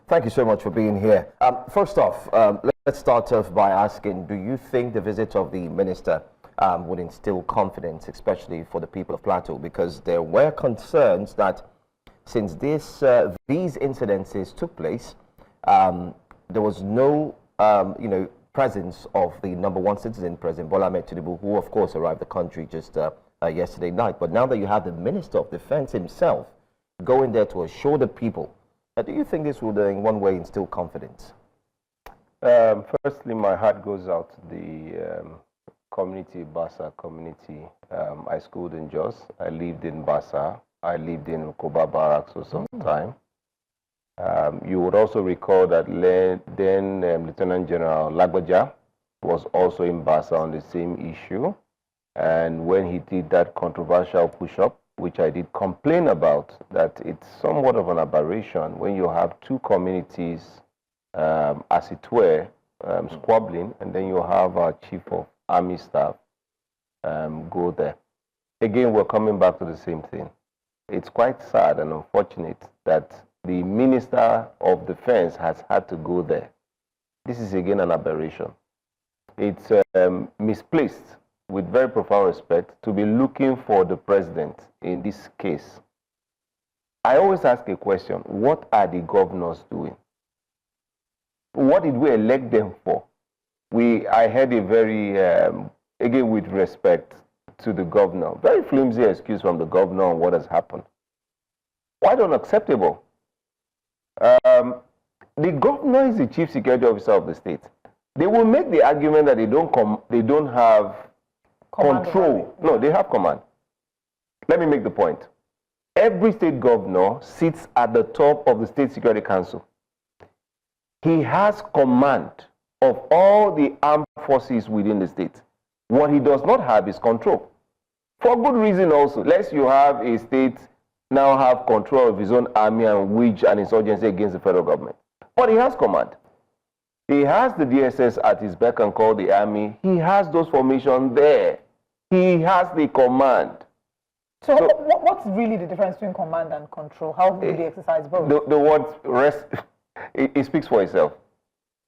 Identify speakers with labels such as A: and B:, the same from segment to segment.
A: Thank you so much for being here. First off, let's start off by asking, do you think the visit of the minister would instill confidence, especially for the people of Plateau? Because there were concerns that since these incidences took place, there was no, presence of the #1 citizen, President Bola Ahmed Tinubu, who of course arrived the country just yesterday night. But now that you have the Minister of Defense himself going there to assure the people, do you think this would in one way instill confidence?
B: Firstly, my heart goes out to the community, Bassa community. I schooled in Jos. I lived in Bassa. I lived in Koba Barracks for some time. You would also recall that then Lieutenant General Lagbaja was also in Bassa on the same issue. And when he did that controversial push-up, which I did complain about, that it's somewhat of an aberration when you have two communities, as it were, squabbling, and then you have our Chief of Army Staff go there. Again, we're coming back to the same thing. It's quite sad and unfortunate that the Minister of Defense has had to go there. This is again an aberration. It's misplaced, with very profound respect, to be looking for the president in this case. I always ask a question: what are the governors doing? What did we elect them for? I heard a very, again with respect to the governor, very flimsy excuse from the governor on what has happened. Quite unacceptable. The governor is the chief security officer of the state. They will make the argument that they don't have control. No, they have command. Let me make the point. Every state governor sits at the top of the State Security Council. He has command of all the armed forces within the state. What he does not have is control. For good reason also, lest you have a state now have control of his own army and wage an insurgency against the federal government. But he has command. He has the DSS at his beck and call, the army. He has those formations there. He has the command.
C: So what's really the difference between command and control? How do they exercise both?
B: The word rest, it speaks for itself.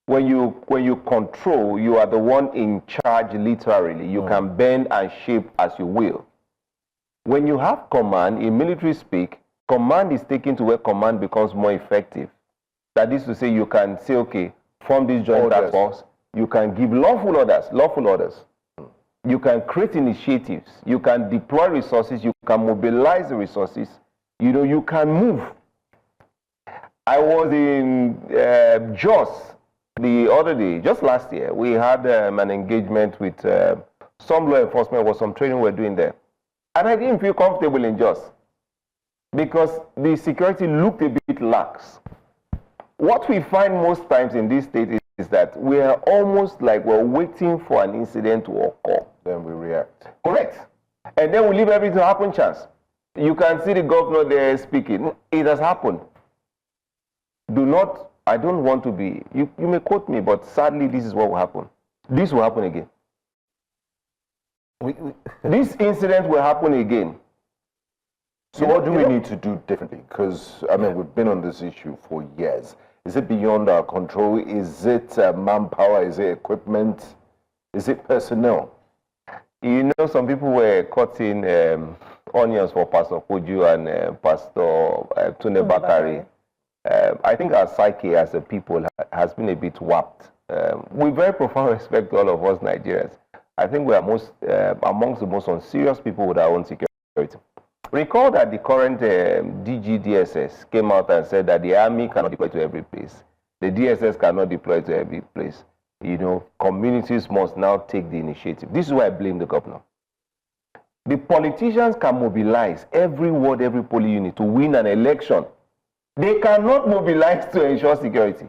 B: When you control, you are the one in charge literally. You can bend and shape as you will. When you have command, in military speak, command is taken to where command becomes more effective. That is to say, you can say, okay, from this joint task force, you can give lawful orders. You can create initiatives. You can deploy resources. You can mobilize the resources. You can move. I was in Jos the other day, just last year. We had an engagement with some law enforcement, or some training we're doing there. And I didn't feel comfortable in Jos because the security looked a bit lax. What we find most times in this state is that we are almost like we're waiting for an incident to occur.
A: Then we react.
B: Correct. And then we leave everything to happen chance. You can see the governor there speaking. It has happened. I don't want to be, you may quote me, but sadly this is what will happen. This will happen again. This incident will happen again.
A: So what do we need to do differently? Because, we've been on this issue for years. Is it beyond our control? Is it manpower? Is it equipment? Is it personnel?
B: Some people were cutting onions for Pastor Koju and Pastor Tune Bakari. I think our psyche as a people has been a bit warped. With very profound respect to all of us Nigerians, I think we are amongst the most unserious people with our own security. Recall that the current DG DSS came out and said that the army cannot deploy to every place. The DSS cannot deploy to every place. Communities must now take the initiative. This is why I blame the governor. The politicians can mobilize every ward, every police unit to win an election. They cannot mobilize to ensure security.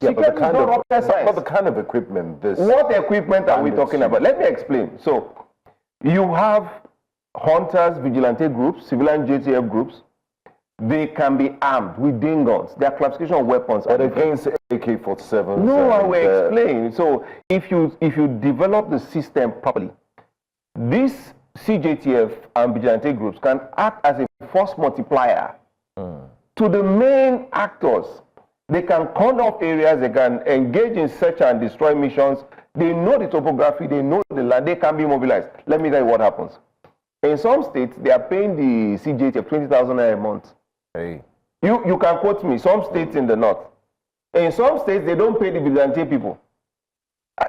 A: Yeah, but the kind of equipment
B: What equipment are we talking about? Let me explain. So, you have hunters, vigilante groups, civilian JTF groups. They can be armed with DIN guns. Their classification of weapons
A: are against AK-47.
B: No, I will explain. So, if you develop the system properly, these CJTF and vigilante groups can act as a force multiplier to the main actors. They can corner off areas, they can engage in search and destroy missions. They know the topography, they know the land, they can be mobilized. Let me tell you what happens. In some states, they are paying the CJTF 20,000 a month.
A: Hey.
B: You can quote me, some states in the north. In some states, they don't pay the vigilante people.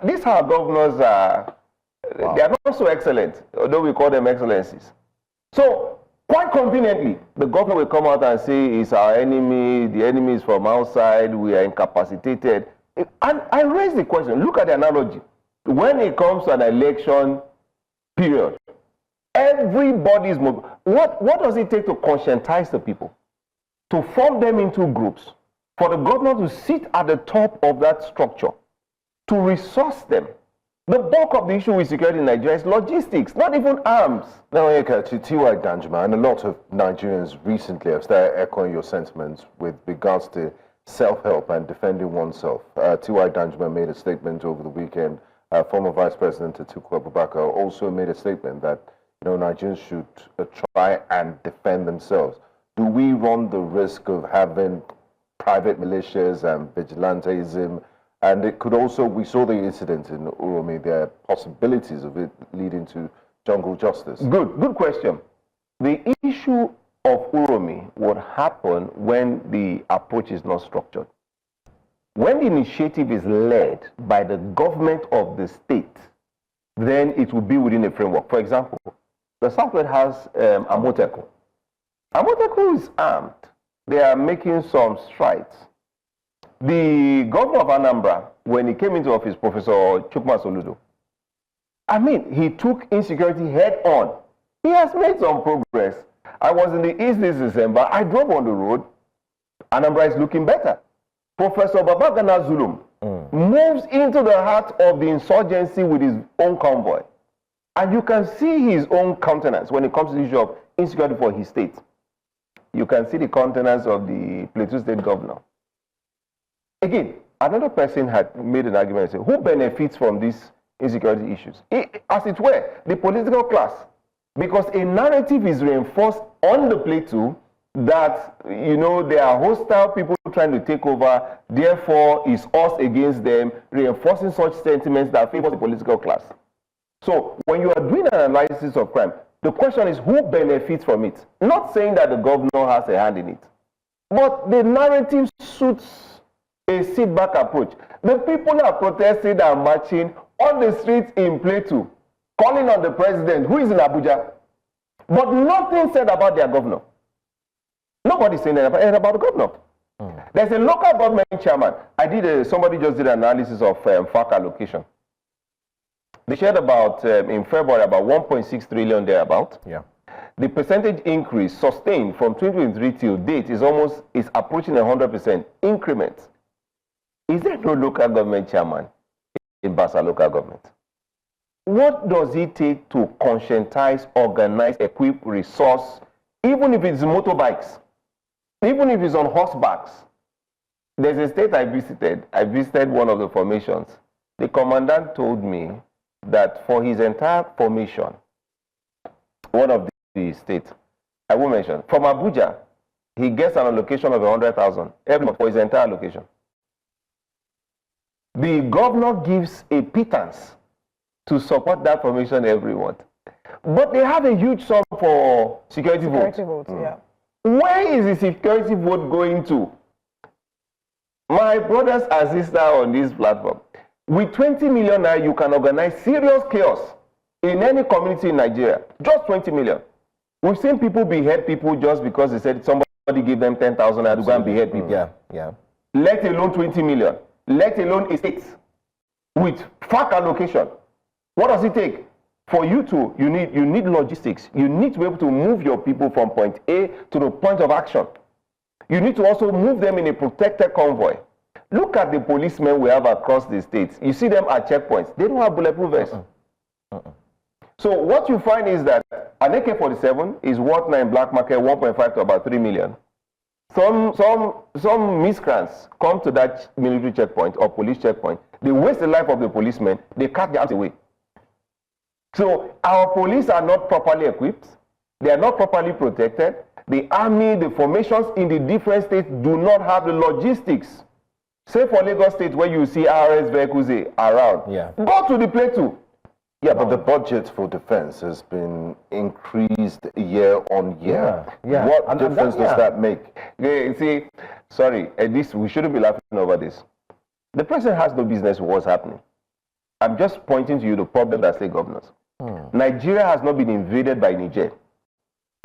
B: These are governors, wow. They are not so excellent, although we call them excellencies. So, quite conveniently, the governor will come out and say, it's our enemy, the enemy is from outside, we are incapacitated. And I raise the question, look at the analogy. When it comes to an election period, everybody is moving. What does it take to conscientize the people? To form them into groups, for the governor to sit at the top of that structure, to resource them. The bulk of the issue with security in Nigeria is logistics, not even arms.
D: Now, Onyekachi Adekoya, and a lot of Nigerians recently have started echoing your sentiments with regards to self-help and defending oneself. Adekoya made a statement over the weekend. Former Vice President Atiku Abubakar also made a statement that Nigerians should try and defend themselves. Do we run the risk of having private militias and vigilantism? And it could also, we saw the incident in Uromi, there are possibilities of it leading to jungle justice.
B: Good question. The issue of Uromi would happen when the approach is not structured. When the initiative is led by the government of the state, then it will be within a framework. For example, the Southwest has Amotekun. Amotekun is armed. They are making some strides. The governor of Anambra, when he came into office, Professor Chukwuma Soludo, he took insecurity head on. He has made some progress. I was in the East this December. I drove on the road. Anambra is looking better. Professor Babagana Zulum moves into the heart of the insurgency with his own convoy. And you can see his own countenance when it comes to the issue of insecurity for his state. You can see the countenance of the Plateau State governor. Again, another person had made an argument and said, who benefits from these insecurity issues? As it were, the political class. Because a narrative is reinforced on the Plateau that, there are hostile people trying to take over, therefore it's us against them, reinforcing such sentiments that favor the political class. So when you are doing an analysis of crime, the question is who benefits from it? Not saying that the governor has a hand in it, but the narrative suits a sit-back approach. The people are protesting and marching on the streets in Plateau, calling on the president, who is in Abuja, but nothing said about their governor. Nobody's saying anything about the governor. There's a local government chairman. Somebody just did an analysis of FAC allocation. They shared about, in February, about 1.6 trillion thereabout.
A: Yeah.
B: The percentage increase sustained from 2023 till date is approaching 100% increment. Is there no local government chairman in Basa local government? What does it take to conscientize, organize, equip, resource, even if it's motorbikes, even if it's on horsebacks? There's a state I visited one of the formations. The commandant told me that for his entire formation, one of the states, I will mention, from Abuja, he gets an allocation of 100,000 every month for his entire allocation. The governor gives a pittance to support that formation every month. But they have a huge sum for security votes.
C: Yeah.
B: Where is the security vote going to? My brothers and sisters on this platform, with 20 million now, you can organize serious chaos in any community in Nigeria. Just 20 million. We've seen people behead people just because they said somebody gave them 10,000 and to go and behead people.
A: Yeah.
B: Let alone 20 million. Let alone estates with FAC allocation. What does it take? For you need logistics. You need to be able to move your people from point A to the point of action. You need to also move them in a protected convoy. Look at the policemen we have across the states. You see them at checkpoints. They don't have bulletproof vests. So what you find is that an AK-47 is worth now in black market 1.5 to about 3 million. Some miscreants come to that military checkpoint or police checkpoint. They waste the life of the policemen. They cut their arms away. So our police are not properly equipped. They are not properly protected. The army, the formations in the different states do not have the logistics Say for Lagos State, where you see RS vehicles around.
A: Yeah.
B: Go to the Plateau.
D: Yeah, but the budget for defense has been increased year on year.
A: Yeah.
D: What difference does that make?
B: Yeah, see, sorry, this we shouldn't be laughing over this. The president has no business with what's happening. I'm just pointing to you the problem that state governors. Nigeria has not been invaded by Niger,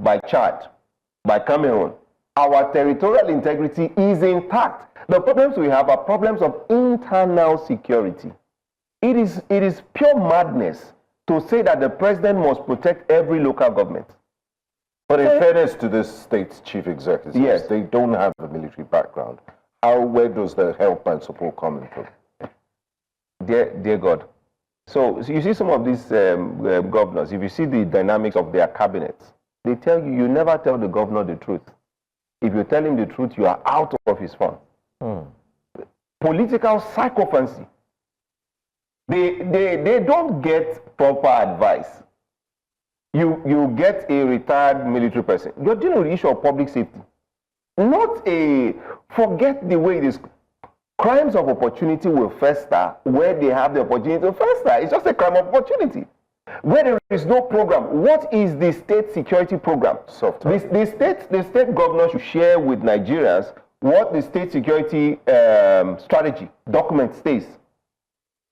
B: by Chad, by Cameroon. Our territorial integrity is intact. The problems we have are problems of internal security. It is pure madness to say that the president must protect every local government.
D: But in fairness to the state's chief executives,
B: yes,
D: they don't have a military background. Where does the help and support come in from?
B: Dear God. So you see some of these governors, if you see the dynamics of their cabinets, they tell you, you never tell the governor the truth. If you tell him the truth, you are out of his fund. Political sycophancy. They don't get proper advice. You get a retired military person. You're dealing with the issue of public safety. Forget the way it is. Crimes of opportunity will fester where they have the opportunity to fester. It's just a crime of opportunity. Where there is no program, what is the state security program? The state governor should share with Nigerians what the state security strategy document states.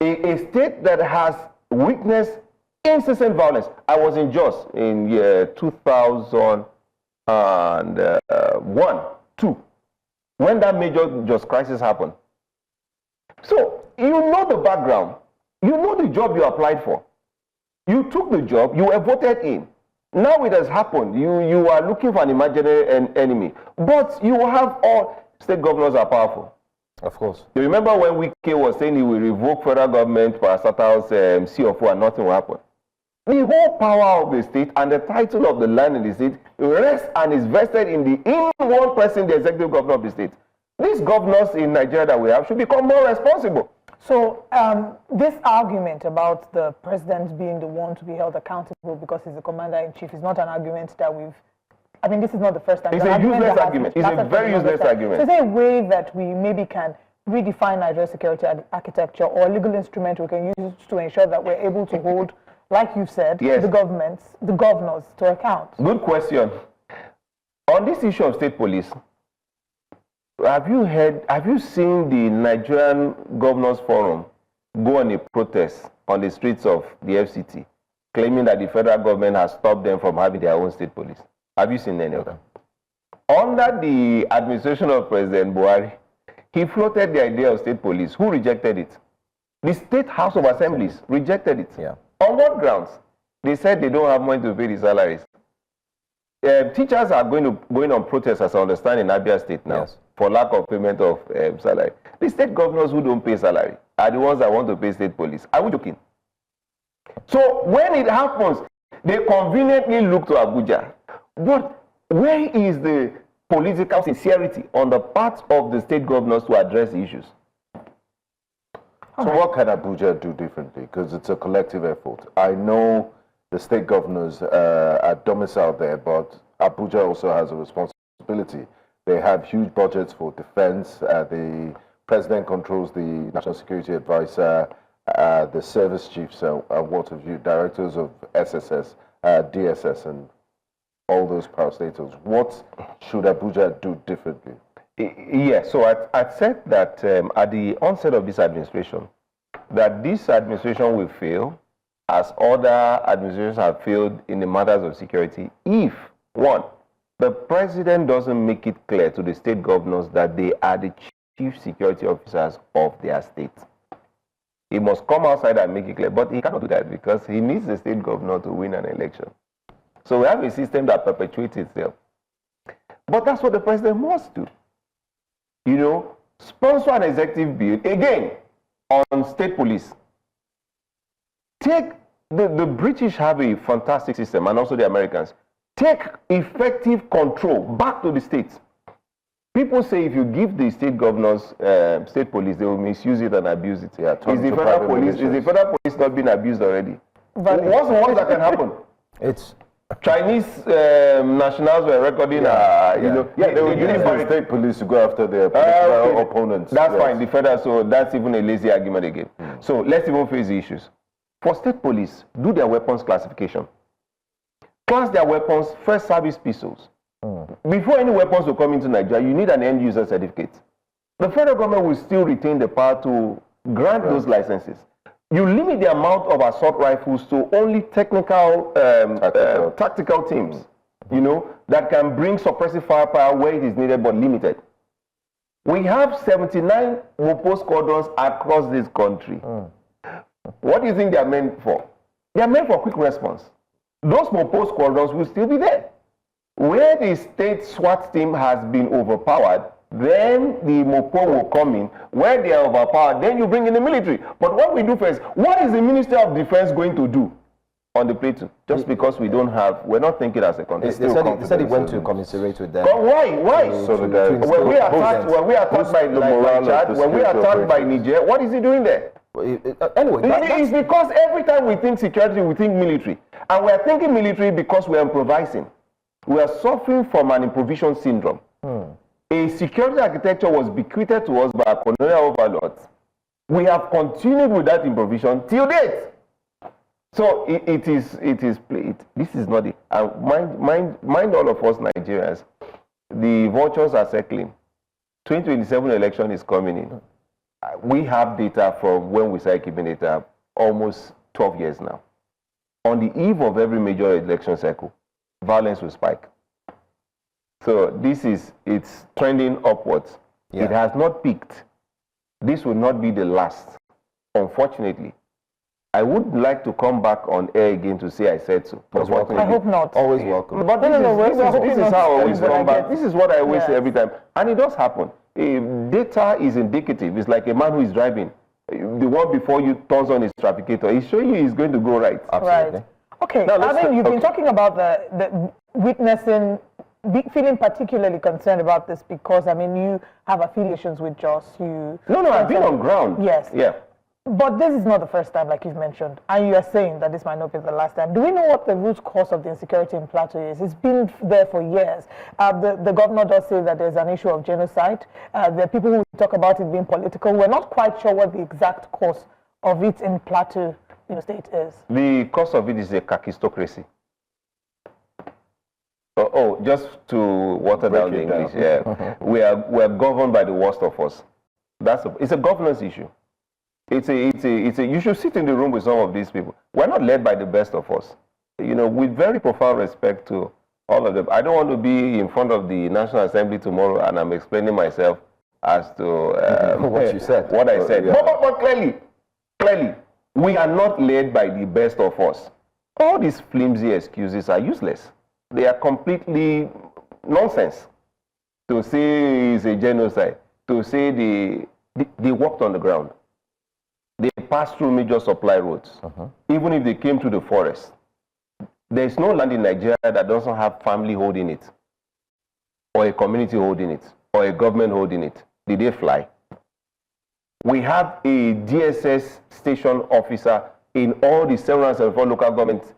B: A state that has witnessed incessant violence. I was in Jos in 2001-2 when that major Jos crisis happened. So you know the background, you know the job you applied for. You took the job, you were voted in. Now it has happened. You are looking for an imaginary enemy. But you have all state governors are powerful.
A: Of course.
B: You remember when Zikke was saying he will revoke federal government parastatals CFO and nothing will happen? The whole power of the state and the title of the land in the state rests and is vested in one person, the executive governor of the state. These governors in Nigeria that we have should become more responsible.
C: So this argument about the president being the one to be held accountable because he's the commander-in-chief is not an argument that this is not the first time.
B: It's a useless argument. It's a very useless argument.
C: So is there a way that we maybe can redefine Nigeria's security architecture or a legal instrument we can use to ensure that we're able to hold, like you said, the governors to account?
B: Good question. On this issue of state police, have you seen the Nigerian Governors Forum go on a protest on the streets of the FCT, claiming that the federal government has stopped them from having their own state police? Have you seen any of them? Under the administration of President Buhari, he floated the idea of state police. Who rejected it? The State House of Assemblies rejected it.
A: Yeah.
B: On what grounds? They said they don't have money to pay the salaries. Teachers are going on protest, as I understand, in Abia State now, for lack of payment of salary. The state governors who don't pay salary are the ones that want to pay state police. Are we joking? So when it happens, they conveniently look to Abuja. But where is the political sincerity on the part of the state governors to address the issues?
D: So what can Abuja do differently? Because it's a collective effort. I know the state governors are domiciled there, but Abuja also has a responsibility. They have huge budgets for defense. The president controls the National Security Advisor, the service chiefs, what have you, directors of SSS, DSS, and all those parastatals. What should Abuja do differently?
B: Yes, so I said that at the onset of this administration, that this administration will fail as other administrations have failed in the matters of security if, one, the president doesn't make it clear to the state governors that they are the chief security officers of their state. He must come outside and make it clear, but he cannot do that because he needs the state governor to win an election. So we have a system that perpetuates itself. But that's what the president must do. You know, sponsor an executive bill, again, on state police. Take, the British have a fantastic system, and also the Americans. Take effective control back to the states. People say if you give the state governors state police, they will misuse it and abuse it. Yeah, is the federal police not being abused already? What's the worst that can happen? Chinese nationals were recording,
D: they were using the state police to go after their political opponents.
B: That's fine, the federal, so that's even a lazy argument again. So let's even face the issues. For state police, do their weapons classification. Class their weapons, first service pistols. Before any weapons will come into Nigeria, you need an end user certificate. The federal government will still retain the power to grant those licenses. You limit the amount of assault rifles to only technical, tactical teams, you know, that can bring suppressive firepower where it is needed but limited. We have 79 Mopo squadrons across this country. What do you think they are meant for? They are meant for quick response. Those Mopo squadrons will still be there. Where the state SWAT team has been overpowered, then the Mopo will come in. Where they are overpowered, then you bring in the military. But what we do first, what is the Minister of Defense going to do on the Plateau? Just because we don't have, we're not thinking as a country.
A: They said he went to commiserate with them.
B: But why? When we are attacked by Chad, when we are attacked by Niger, what is he doing there?
A: Anyway,
B: it's because every time we think security, we think military. And we are thinking military because we are improvising. We are suffering from an improvisation syndrome. A security architecture was bequeathed to us by our colonial overlords. We have continued with that improvisation till date. So this is not it. Mind all of us Nigerians, the vultures are circling. 2027 election is coming in. We have data from when we started keeping data almost 12 years now. On the eve of every major election cycle, violence will spike. So it's trending upwards. It has not peaked. This will not be the last, unfortunately. I would like to come back on air again to say I said so.
C: I hope not.
A: Always welcome.
B: But this is how I always come back. This is what I always say every time. And it does happen. Data is indicative. It's like a man who is driving. The one before you turns on his trafficator. He's showing you he's going to go right.
A: Absolutely.
C: Right. Okay. Now, you've been talking about the witnessing, feeling particularly concerned about this because, I mean, you have affiliations with JOS. No,
B: I've been on ground.
C: Yes.
B: Yeah.
C: But this is not the first time, like you've mentioned, and you are saying that this might not be the last time. Do we know what the root cause of the insecurity in Plateau is? It's been there for years. The governor does say that there's an issue of genocide. There are people who talk about it being political. We're not quite sure what the exact cause of it in Plateau State is.
B: The cause of it is a kakistocracy. Just to water down the English, yeah. We are governed by the worst of us. It's a governance issue. You should sit in the room with some of these people. We're not led by the best of us. You know, with very profound respect to all of them. I don't want to be in front of the National Assembly tomorrow and I'm explaining myself as to
A: what you said.
B: What I said. But clearly, we are not led by the best of us. All these flimsy excuses are useless. They are completely nonsense. To say it's a genocide, to say they walked on the ground. They passed through major supply roads, even if they came to the forest. There is no land in Nigeria that doesn't have family holding it, or a community holding it, or a government holding it. Did they fly? We have a DSS station officer in all the 774 local government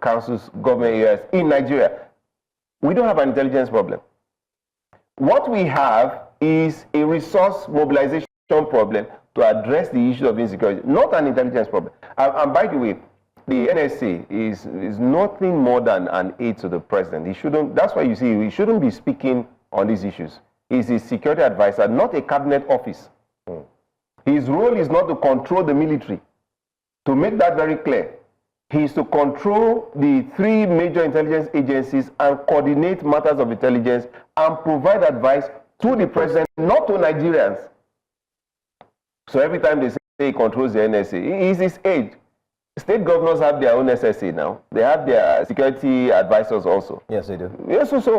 B: councils, government areas in Nigeria. We don't have an intelligence problem. What we have is a resource mobilization problem to address the issue of insecurity, not an intelligence problem. And by the way, the NSA is nothing more than an aid to the president. He shouldn't. That's why you see he shouldn't be speaking on these issues. He's a security advisor, not a cabinet office. His role is not to control the military. To make that very clear, he is to control the 3 major intelligence agencies and coordinate matters of intelligence and provide advice to the president, not to Nigerians. So every time they say he controls the NSA, he is his aide. State governors have their own SSA now. They have their security advisors also.
A: Yes, they do.
B: Yes, so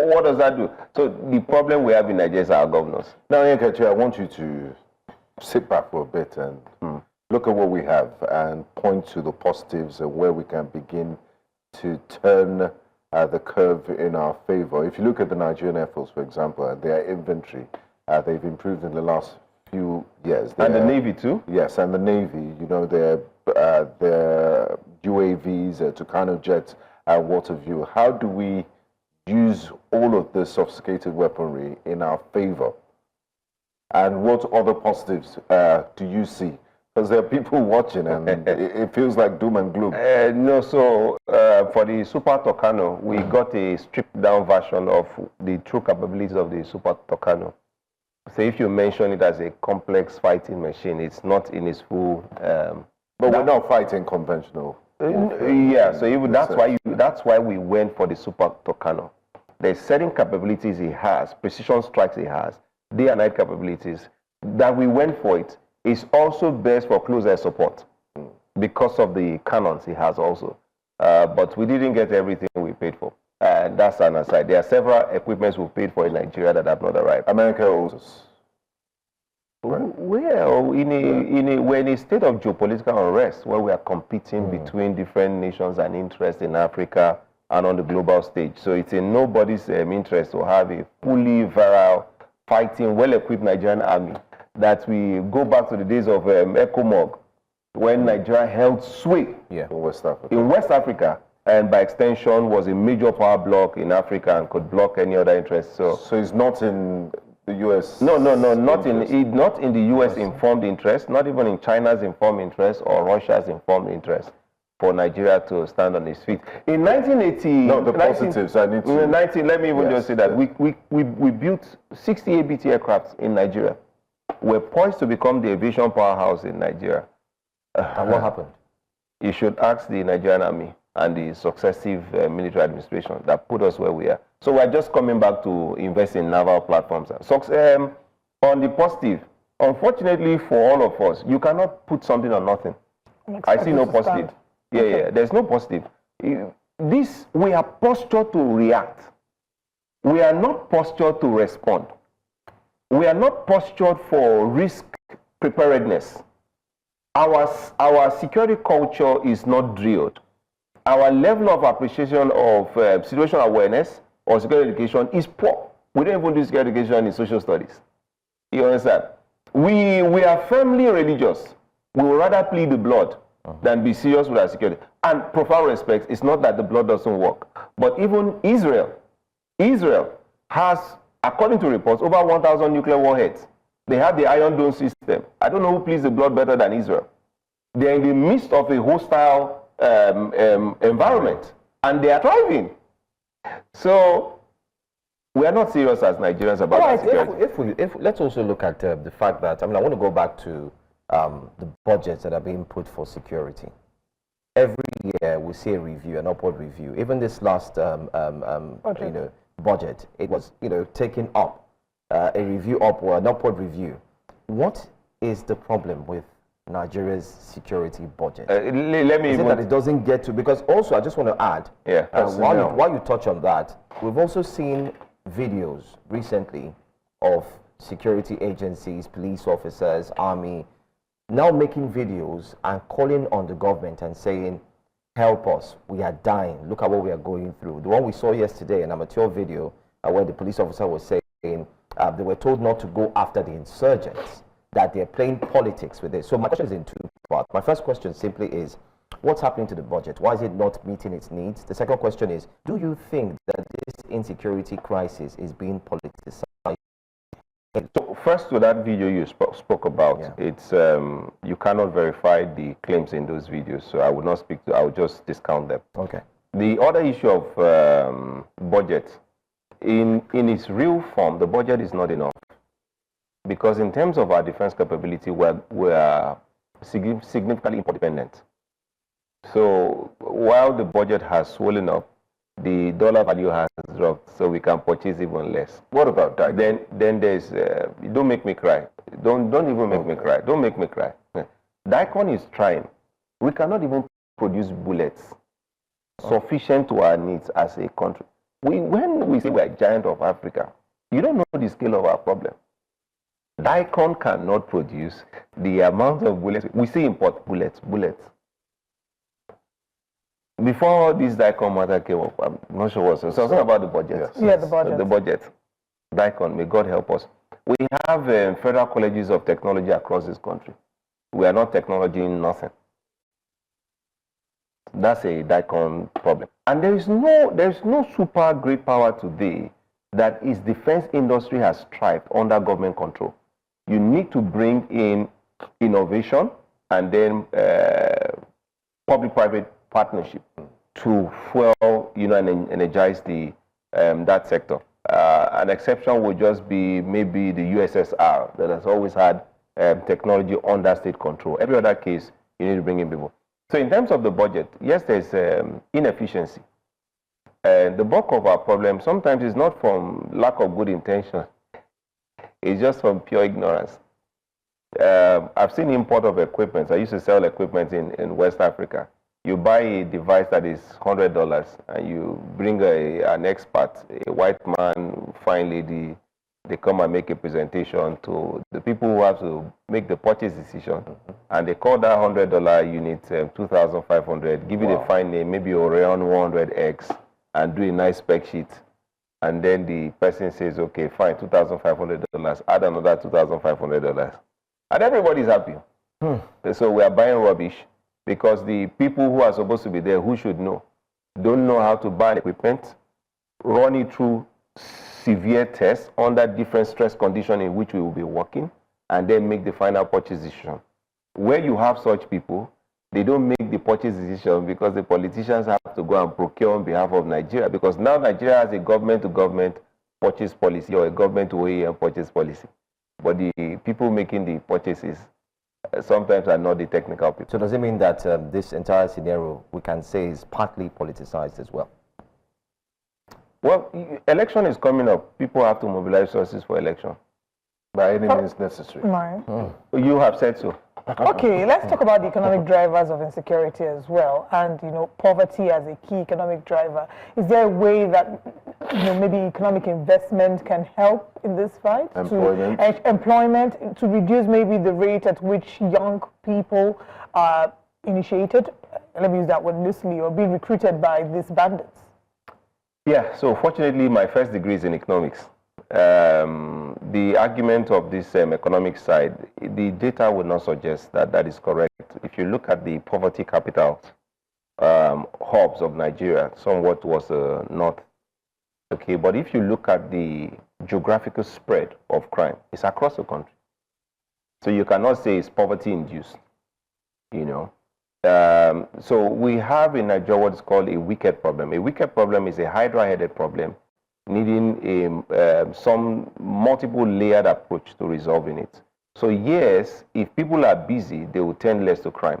B: what does that do? So the problem we have in Nigeria is our governors.
D: Now, Onyekachi, I want you to sit back for a bit and look at what we have and point to the positives and where we can begin to turn the curve in our favor. If you look at the Nigerian Air Force, for example, their inventory, they've improved in the last few years.
B: And the Navy too?
D: Yes, and the Navy, you know, their UAVs, Tucano jets and what have you. How do we use all of this sophisticated weaponry in our favor? And what other positives do you see? Because there are people watching and it feels like doom and gloom.
B: No, so for the Super Tucano, we got a stripped down version of the true capabilities of the Super Tucano. So if you mention it as a complex fighting machine, it's not in its full...
D: but we're not fighting conventional.
B: Yeah, so even that's why we went for the Super Tucano. There's certain capabilities it has, precision strikes it has, day and night capabilities, that we went for it. It's also best for close air support because of the cannons it has also. But we didn't get everything we paid for. That's an aside. There are several equipments we paid for in Nigeria that have not arrived.
D: America owes.
B: Well, we're in a state of geopolitical unrest where we are competing between different nations and interests in Africa and on the global stage. So it's in nobody's interest to have a fully virile, fighting, well-equipped Nigerian army that we go back to the days of ECOMOG, when Nigeria held sway
D: in West Africa.
B: In West Africa, and by extension was a major power bloc in Africa and could block any other interest. So
D: it's not in the U.S.
B: No, not in the U.S. informed interest, not even in China's informed interest or Russia's informed interest for Nigeria to stand on its feet. In 1980,
D: no, the positives. I need to.
B: Let me even just say that we built 60 ABT aircrafts in Nigeria. We're poised to become the aviation powerhouse in Nigeria.
A: And what happened?
B: You should ask the Nigerian Army and the successive military administration that put us where we are. So we're just coming back to invest in naval platforms. So, on the positive, unfortunately for all of us, you cannot put something on nothing. I see no positive. Yeah, there's no positive. We are postured to react. We are not postured to respond. We are not postured for risk preparedness. Our security culture is not drilled. Our level of appreciation of situational awareness or security education is poor. We don't even do security education in social studies. You understand? We are firmly religious. We would rather plead the blood than be serious with our security. And profound respect, it's not that the blood doesn't work. But even Israel has, according to reports, over 1,000 nuclear warheads. They have the Iron Dome system. I don't know who pleads the blood better than Israel. They're in the midst of a hostile environment, and they are thriving. So we are not serious as Nigerians about that security.
A: If let's also look at the fact that, I mean, I want to go back to the budgets that are being put for security. Every year we see a review, an upward review. Even this last budget, it was taken up, a review upward, an upward review. What is the problem with Nigeria's security budget?
B: Let me
A: is it that it doesn't get to, because also I just want to add, while you touch on that, we've also seen videos recently of security agencies, police officers, army, now making videos and calling on the government and saying, help us, we are dying, look at what we are going through. The one we saw yesterday, an amateur video where the police officer was saying they were told not to go after the insurgents, that they're playing politics with this. So my question is in two parts. My first question simply is, what's happening to the budget? Why is it not meeting its needs? The second question is, do you think that this insecurity crisis is being politicized?
B: So first, to that video you spoke about, it's you cannot verify the claims in those videos, so I would not speak to. I would just discount them.
A: Okay.
B: The other issue of budget, in its real form, the budget is not enough, because in terms of our defense capability, we are significantly interdependent. So while the budget has swollen up, the dollar value has dropped, so we can purchase even less.
D: What about that?
B: Then there's, don't make me cry. Don't even make me cry. Don't make me cry. DICON is trying. We cannot even produce bullets sufficient to our needs as a country. When we say we're a giant of Africa, you don't know the scale of our problem. DICON cannot produce the amount of bullets. We say import bullets. Before this DICON matter came up, I'm not sure what. So I was talking about the budget.
C: Yes. The budget.
B: The budget. DICON, may God help us. We have federal colleges of technology across this country. We are not technology in nothing. That's a daikon problem. And there is no super great power today that its defense industry has thrived under government control. You need to bring in innovation and then public-private partnership to fuel, and energize the that sector. An exception would just be maybe the USSR that has always had technology under state control. Every other case, you need to bring in people. So in terms of the budget, yes, there's inefficiency. And the bulk of our problem sometimes is not from lack of good intention. It's just from pure ignorance. I've seen import of equipment. I used to sell equipment in West Africa. You buy a device that is $100 and you bring an expert, a white man, fine lady, they come and make a presentation to the people who have to make the purchase decision, and they call that $100 unit 2,500, give it a fine name, maybe Orion 100X, and do a nice spec sheet. And then the person says, okay, fine, $2,500, add another $2,500. And everybody's happy. So we are buying rubbish because the people who are supposed to be there, who should know, don't know how to buy equipment, run it through severe tests under different stress conditions in which we will be working, and then make the final purchase decision. Where you have such people, they don't make the purchase decision because the politicians have to go and procure on behalf of Nigeria, because now Nigeria has a government-to-government purchase policy or a government-to-OEM purchase policy. But the people making the purchases sometimes are not the technical people.
A: So does it mean that this entire scenario, we can say, is partly politicized as well?
B: Well, election is coming up. People have to mobilize resources for election.
D: By any means necessary.
C: Right.
B: You have said so.
C: Okay, let's talk about the economic drivers of insecurity as well, and poverty as a key economic driver. Is there a way that maybe economic investment can help in this fight? Employment to reduce maybe the rate at which young people are initiated, let me use that word loosely, or be recruited by these bandits?
B: Yeah, so fortunately my first degree is in economics. The argument of this economic side, the data would not suggest that that is correct. If you look at the poverty capital hubs of Nigeria, somewhat was north. Okay, but if you look at the geographical spread of crime, it's across the country. So you cannot say it's poverty induced, So we have in Nigeria what's called a wicked problem. A wicked problem is a hydra-headed problem needing some multiple layered approach to resolving it. So yes, if people are busy, they will tend less to crime,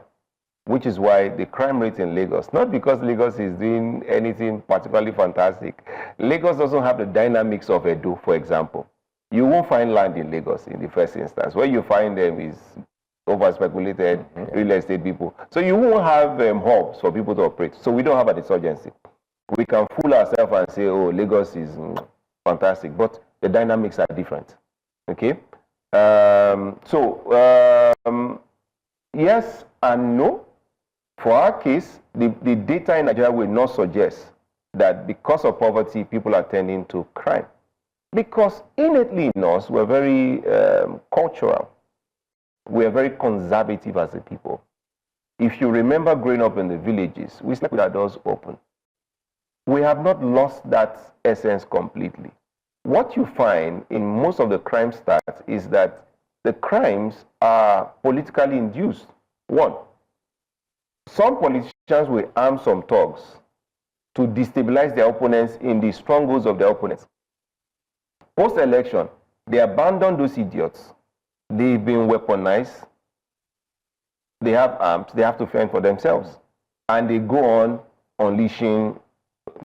B: which is why the crime rate in Lagos, not because Lagos is doing anything particularly fantastic. Lagos doesn't have the dynamics of Edo, for example. You won't find land in Lagos in the first instance. Where you find them is over-speculated real estate people. So you won't have hubs for people to operate. So we don't have an insurgency. We can fool ourselves and say, oh, Lagos is fantastic, but the dynamics are different, okay? Yes and no. For our case, the data in Nigeria will not suggest that because of poverty, people are tending to crime. Because innately in us, we're very cultural. We're very conservative as a people. If you remember growing up in the villages, we slept with our doors open. We have not lost that essence completely. What you find in most of the crime stats is that the crimes are politically induced. One, some politicians will arm some thugs to destabilize their opponents in the strongholds of their opponents. Post-election, they abandon those idiots. They've been weaponized. They have arms. They have to fend for themselves. And they go on unleashing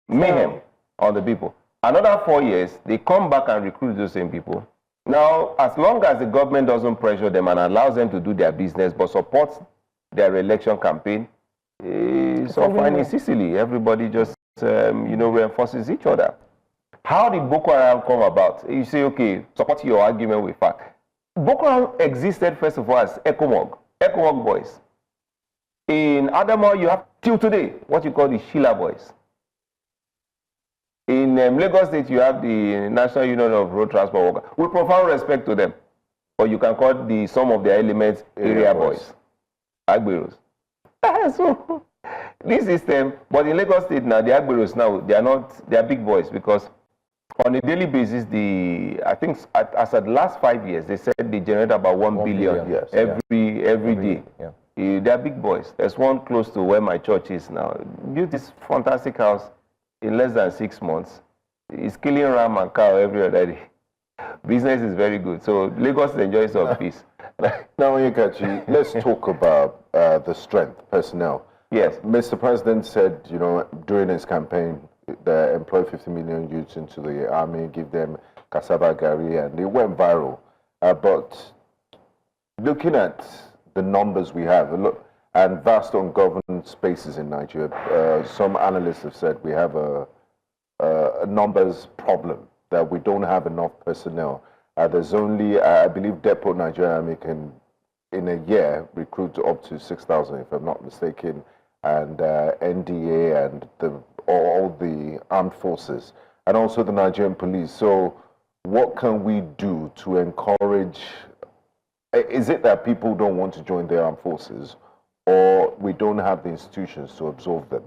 B: mayhem on the people. Another 4 years, they come back and recruit those same people. Now, as long as the government doesn't pressure them and allows them to do their business, but supports their election campaign, it's all fine in Sicily. Everybody just, reinforces each other. How did Boko Haram come about? You say, okay, support your argument with fact. Boko Haram existed, first of all, as Ekomog boys. In Adamawa, you have, till today, what you call the Sheila boys. In Lagos State, you have the National Union of Road Transport Workers. With profound respect to them. Or you can call some of their elements area boys. Agberos. So, this system, but in Lagos State now, the Agberos now, they are big boys because on a daily basis, I think as at the last 5 years, they said they generate about 1 billion
A: yes,
B: every day.
A: Yeah.
B: They are big boys. There's one close to where my church is now. Built this fantastic house in less than 6 months. It's killing ram and cow every other day. Business is very good. So Lagos enjoys some peace.
D: Now, Onyekachi, let's talk about the strength, personnel.
B: Yes.
D: Mr. President said, you know, during his campaign, they employ 50 million youths into the army, give them cassava gari, and it went viral. But looking at the numbers we have, and vast ungoverned spaces in Nigeria, some analysts have said we have a numbers problem, that we don't have enough personnel. There's only, I believe, Depot Nigeria Army can, in a year, recruit up to 6,000, if I'm not mistaken, and NDA and all the armed forces, and also the Nigerian police. So what can we do to encourage? Is it that people don't want to join the armed forces, or we don't have the institutions to absorb them?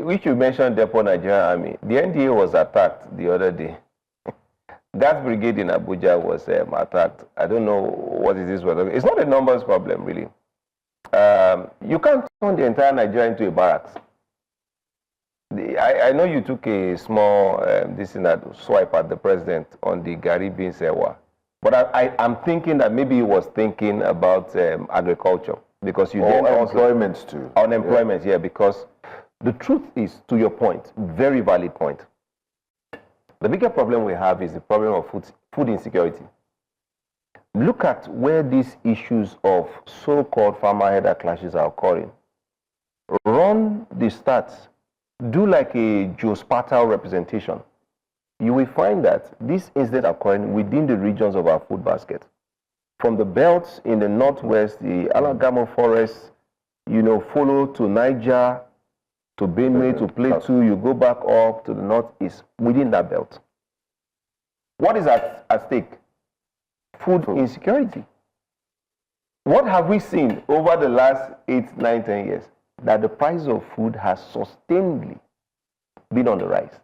B: Which you mentioned, Depot Nigerian Army. The NDA was attacked the other day. That brigade in Abuja was attacked. I don't know what it is. It's not a numbers problem, really. You can't turn the entire Nigeria into a barracks. I know you took a small swipe at the president on the Gari beans Sewa, but I'm thinking that maybe he was thinking about agriculture, because you didn't
D: unemployment too.
B: Unemployment, yeah, because the truth is, to your point, very valid point. The bigger problem we have is the problem of food insecurity. Look at where these issues of so-called farmer-header clashes are occurring. Run the stats. Do like a geospatial representation. You will find that these incidents are occurring within the regions of our food basket. From the belts in the northwest, the Alagamo forests, follow to Niger, to Benue, to Plateau, you go back up to the northeast, within that belt. What is at stake? Food insecurity. What have we seen over the last 8, 9, 10 years? That the price of food has sustainably been on the rise.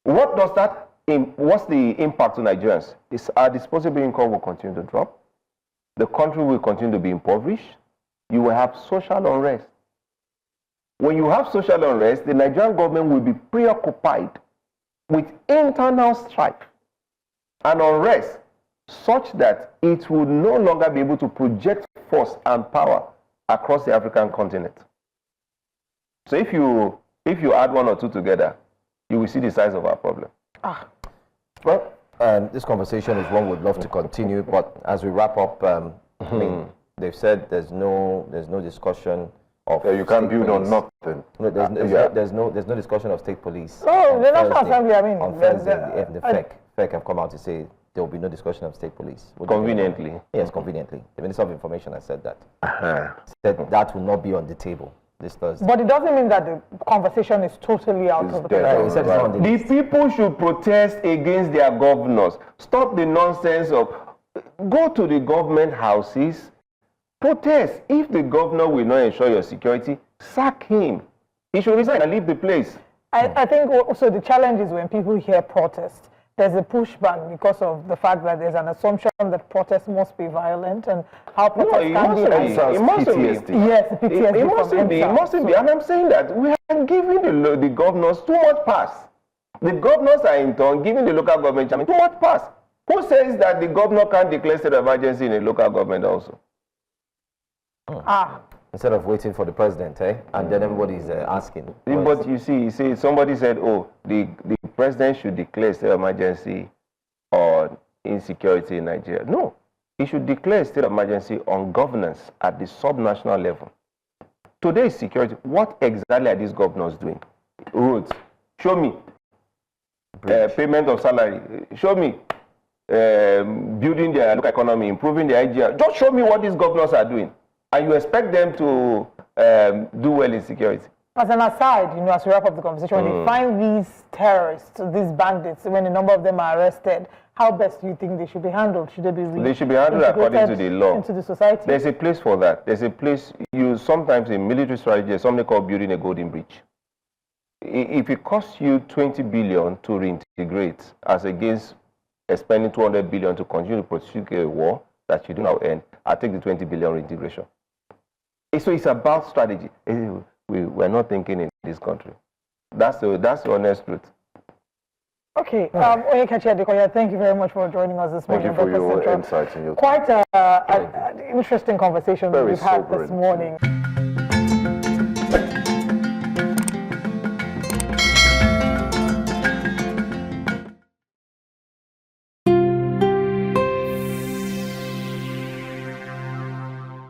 B: What's the impact to Nigerians? Is our disposable income will continue to drop. The country will continue to be impoverished. You will have social unrest. When you have social unrest, the Nigerian government will be preoccupied with internal strife and unrest, such that it will no longer be able to project force and power across the African continent. So if you add one or two together, you will see the size of our problem.
A: Well, this conversation is one we'd love to continue, but as we wrap up, I mean, they've said there's no discussion of
D: you can't build on nothing.
A: No, there's no discussion of state police.
C: Oh, the National Assembly, I mean,
A: on Thursday, the FEC have come out to say there will be no discussion of state police.
B: Conveniently.
A: Yes, conveniently. The Minister of Information has said that. Said that will not be on the table this Thursday.
C: But it doesn't mean that the conversation is totally out of the question.
B: The people should protest against their governors. Stop the nonsense of go to the government houses, protest. If the governor will not ensure your security, sack him. He should resign and leave the place.
C: I think also the challenge is when people hear protest, there's a pushback because of the fact that there's an assumption that protests must be violent, and how protests can be.
B: It mustn't be.
C: Yes, PTSD.
B: It mustn't be. It mustn't be. And I'm saying that we are giving the governors too much pass. The governors are in turn giving the local government too much pass. Who says that the governor can't declare state of emergency in a local government also?
A: Instead of waiting for the president, and then everybody's asking.
B: But you see, somebody said, oh, the president should declare state of emergency on insecurity in Nigeria. No, he should declare state of emergency on governance at the subnational level. Today's security, what exactly are these governors doing? Roads, show me. Payment of salary, show me. Building their local economy, improving the IGR. Just show me what these governors are doing. And you expect them to do well in security.
C: As an aside, as we wrap up the conversation, when they find these terrorists, these bandits, when a number of them are arrested, how best do you think they should be handled? Should they be
B: They should be handled according to the law.
C: Into the society?
B: There's a place for that. There's a place, sometimes in military strategy, there's something called building a golden bridge. If it costs you 20 billion to reintegrate as against spending 200 billion to continue to pursue a war that you do not end, I'll take the 20 billion reintegration. So it's about strategy. We're not thinking in this country. That's the honest truth.
C: Okay, Onyekachi Adekoya, thank you very much for joining us this morning.
D: Thank you for your insights and your
C: quite an interesting conversation we've had this morning.